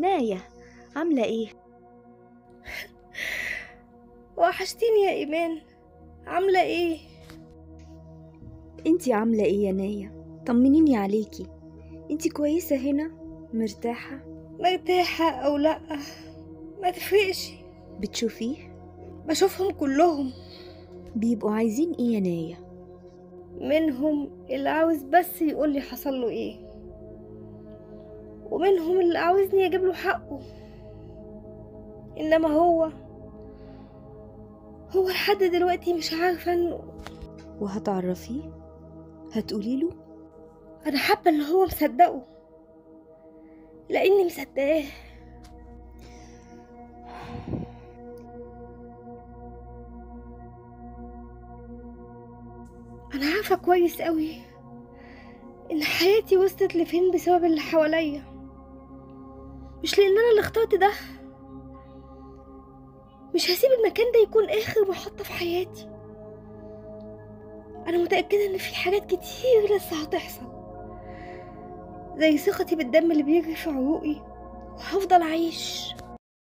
نايا، عاملة ايه؟ وحشتيني يا ايمان. عامله ايه؟ انتي عاملة ايه يا نايا؟ طمنيني عليكي. انتي كويسة هنا؟ مرتاحة؟ مرتاحه او لا ما تفرقش. بتشوفيه؟ بشوفهم كلهم. بيبقوا عايزين ايه يا نايا؟ منهم اللي عاوز بس يقولي حصل له ايه، ومنهم اللي عاوزني اجيب له حقه. انما هو لحد دلوقتي مش عارفه انه. وهتعرفيه؟ هتقوليله؟ انا حابه اللي هو مصدقه لاني مصدقاه. انا عارفه كويس قوي ان حياتي وصلت لفين بسبب اللي حواليا، مش لان انا اللي اخترت ده. مش هسيب المكان ده يكون اخر محطة في حياتي. انا متأكدة ان في حاجات كتير لسه هتحصل، زي ثقتي بالدم اللي بيجري في عروقي، وهفضل اعيش